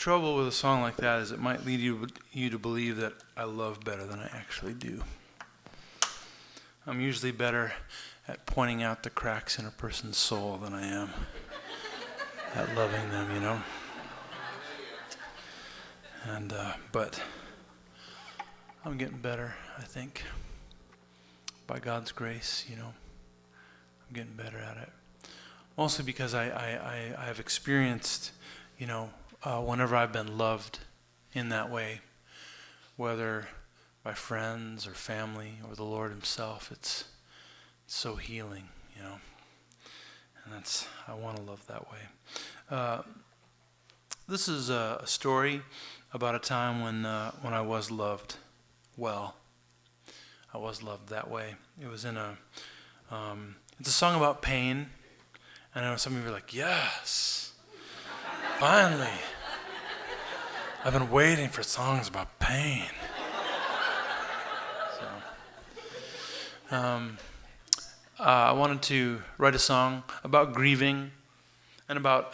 trouble with a song like that is it might lead you to believe that I love better than I actually do. I'm usually better at pointing out the cracks in a person's soul than I am at loving them, you know. And but I'm getting better, I think, by God's grace, you know. I'm getting better at it. Mostly because I've experienced, you know, whenever I've been loved in that way, whether by friends or family or the Lord himself, it's so healing, you know. And I want to love that way. This is a story about a time when I was loved well. I was loved that way. It was in it's a song about pain. And I know some of you are like, yes, finally. I've been waiting for songs about pain. So, I wanted to write a song about grieving and about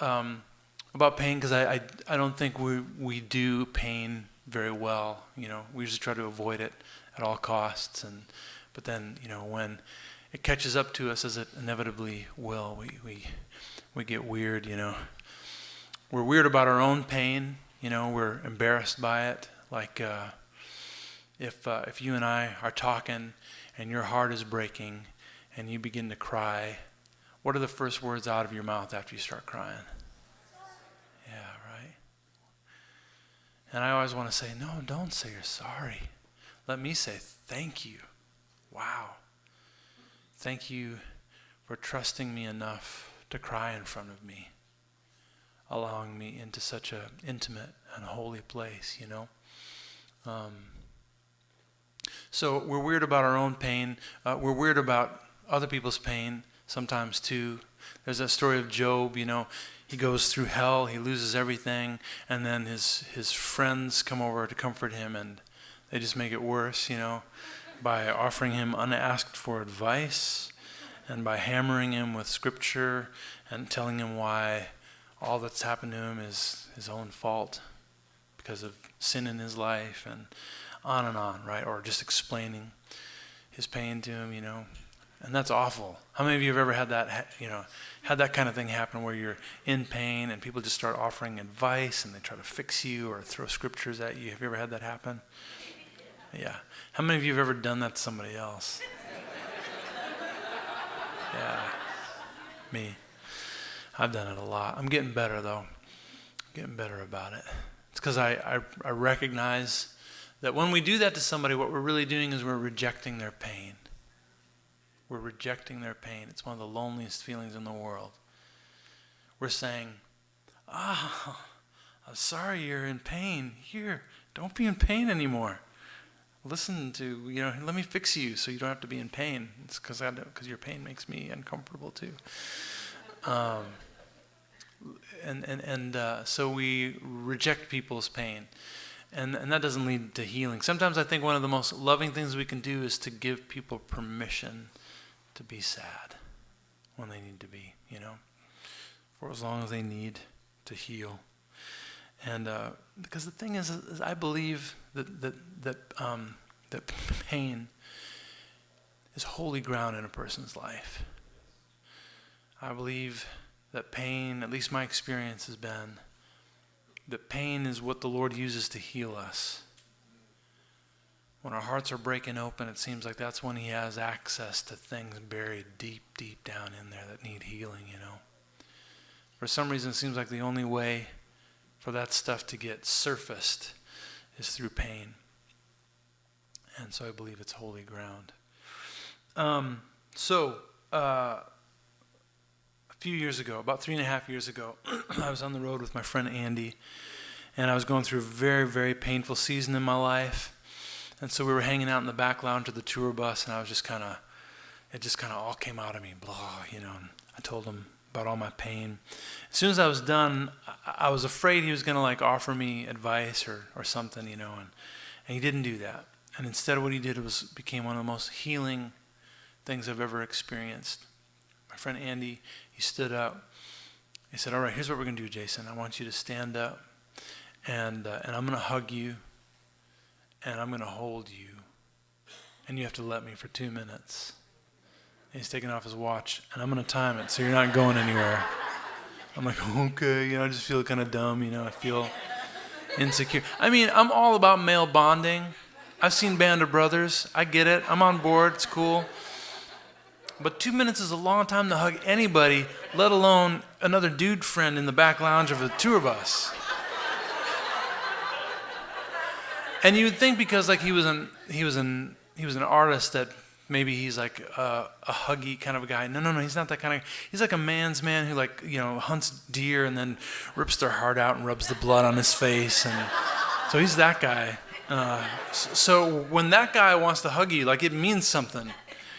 pain, because I don't think we do pain very well. You know, we usually try to avoid it at all costs, but then, you know, when it catches up to us, as it inevitably will, we get weird, you know. We're weird about our own pain, you know. We're embarrassed by it. Like if you and I are talking and your heart is breaking and you begin to cry, what are the first words out of your mouth after you start crying? Yeah, right? And I always want to say, no, don't say you're sorry. Let me say thank you. Wow. Thank you for trusting me enough to cry in front of me, allowing me into such an intimate and holy place, you know. So we're weird about our own pain. We're weird about other people's pain sometimes too. There's that story of Job, you know. He goes through hell, he loses everything, and then his friends come over to comfort him, and they just make it worse, you know, by offering him unasked for advice and by hammering him with scripture and telling him why all that's happened to him is his own fault because of sin in his life, and on, right? Or just explaining his pain to him, you know. And that's awful. How many of you have ever had that, you know, had that kind of thing happen where you're in pain and people just start offering advice and they try to fix you or throw scriptures at you? Have you ever had that happen? Yeah. How many of you have ever done that to somebody else? Yeah. Me. I've done it a lot. I'm getting better, though. I'm getting better about it. It's because I recognize that when we do that to somebody, what we're really doing is we're rejecting their pain. We're rejecting their pain. It's one of the loneliest feelings in the world. We're saying, I'm sorry you're in pain. Here, don't be in pain anymore. Listen to, you know, let me fix you so you don't have to be in pain. It's because your pain makes me uncomfortable too. So we reject people's pain. And that doesn't lead to healing. Sometimes I think one of the most loving things we can do is to give people permission to be sad when they need to be, you know, for as long as they need to heal. And because the thing is I believe that pain is holy ground in a person's life. I believe that pain, at least my experience has been, that pain is what the Lord uses to heal us. When our hearts are breaking open, it seems like that's when he has access to things buried deep, deep down in there that need healing, you know. For some reason, it seems like the only way for that stuff to get surfaced is through pain. And so I believe it's holy ground. A few years ago, about 3.5 years ago, I was on the road with my friend Andy, and I was going through a very, very painful season in my life. And so we were hanging out in the back lounge of the tour bus, and I was just kind of, it just kind of all came out of me, blah, you know, and I told him about all my pain. As soon as I was done, I was afraid he was going to like offer me advice or something, you know, and he didn't do that. And instead what he did became one of the most healing things I've ever experienced. My friend Andy, he stood up. He said, all right, here's what we're going to do, Jason. I want you to stand up, and I'm gonna hug you, and I'm gonna hold you, and you have to let me for 2 minutes. And he's taking off his watch, and I'm gonna time it so you're not going anywhere. I'm like, okay, I just feel kind of dumb, I feel insecure. I mean, I'm all about male bonding. I've seen Band of Brothers. I get it. I'm on board. It's cool. But 2 minutes is a long time to hug anybody, let alone another dude friend in the back lounge of a tour bus. And you would think because like he was an artist that maybe he's like a huggy kind of a guy. No, he's not that kind of. He's like a man's man who like hunts deer and then rips their heart out and rubs the blood on his face, and so he's that guy. So when that guy wants to hug you, like it means something,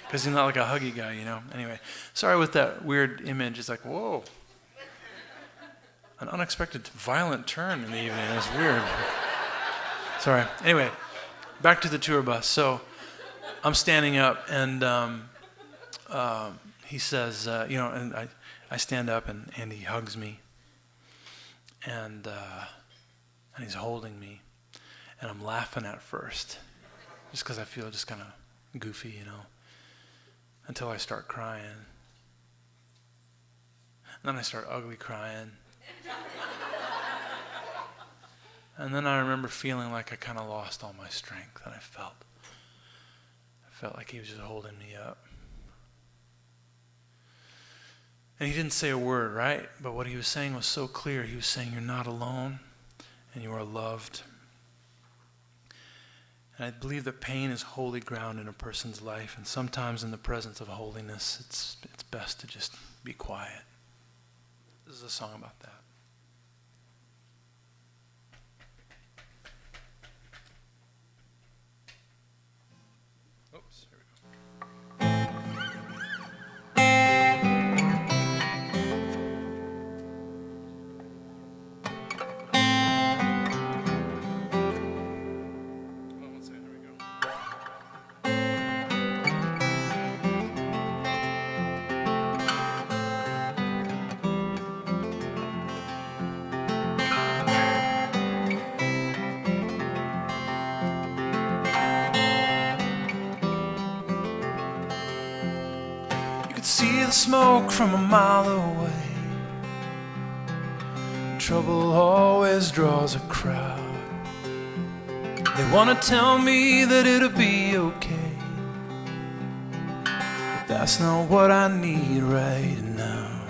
because he's not like a huggy guy, Anyway, sorry with that weird image. It's like, whoa, an unexpected violent turn in the evening. It was weird. Sorry. Anyway, back to the tour bus. So I'm standing up, and he says, and I stand up, and he hugs me, and he's holding me. And I'm laughing at first, just because I feel just kind of goofy, until I start crying. And then I start ugly crying. And then I remember feeling like I kind of lost all my strength, and I felt like he was just holding me up. And he didn't say a word, right? But what he was saying was so clear. He was saying, you're not alone, and you are loved. And I believe that pain is holy ground in a person's life, and sometimes in the presence of holiness, it's best to just be quiet. This is a song about that. Oops, here we go. See the smoke from a mile away. Trouble always draws a crowd. They want to tell me that it'll be okay, but that's not what I need right now.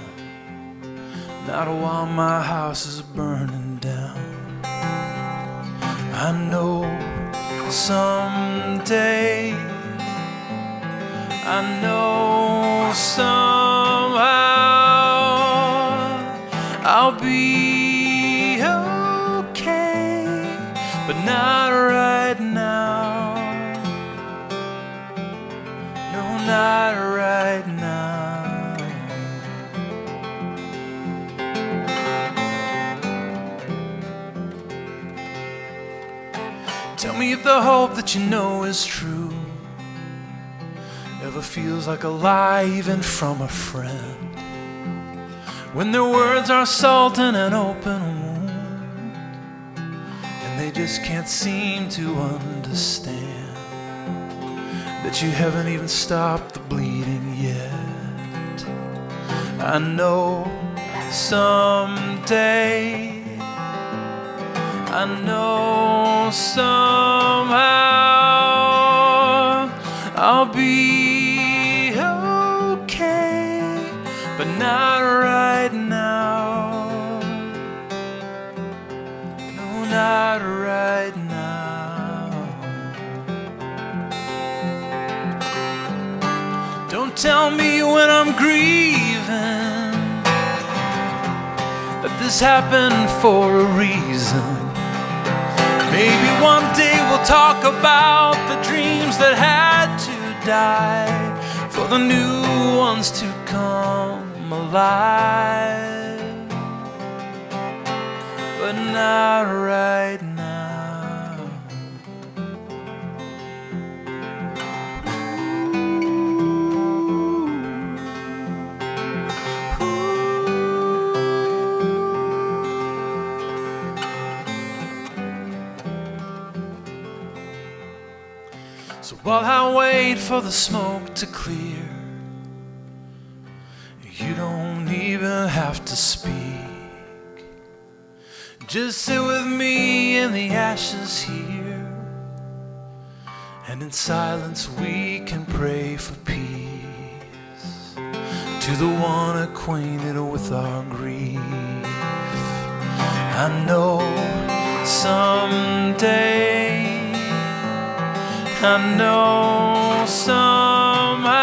Not while my house is burning down. I know someday, I know somehow I'll be okay, but not right now. No, not right now. Tell me if the hope that you know is true ever feels like a lie, even from a friend, when their words are salt in an open wound, and they just can't seem to understand that you haven't even stopped the bleeding yet. I know someday, I know somehow I'll be okay, but not right now. No, not right now. Don't tell me when I'm grieving that this happened for a reason. Maybe one day we'll talk about the dreams that had to die for the new ones to come alive, but not right now. So while I wait for the smoke to clear, you don't even have to speak. Just sit with me in the ashes here, and in silence we can pray for peace to the one acquainted with our grief. I know someday, I know somehow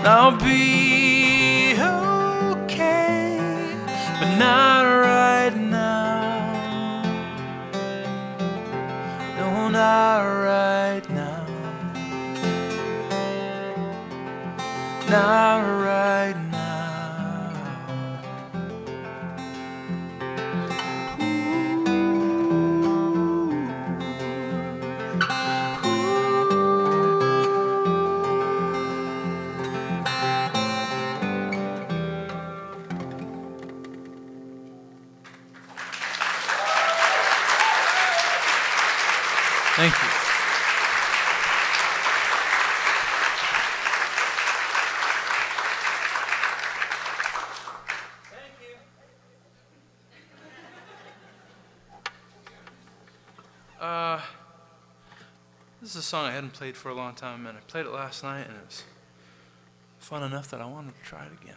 I'll be okay, but not right now. No, not right now. Not right now. Thank you. This is a song I hadn't played for a long time, and I played it last night, and it was fun enough that I wanted to try it again.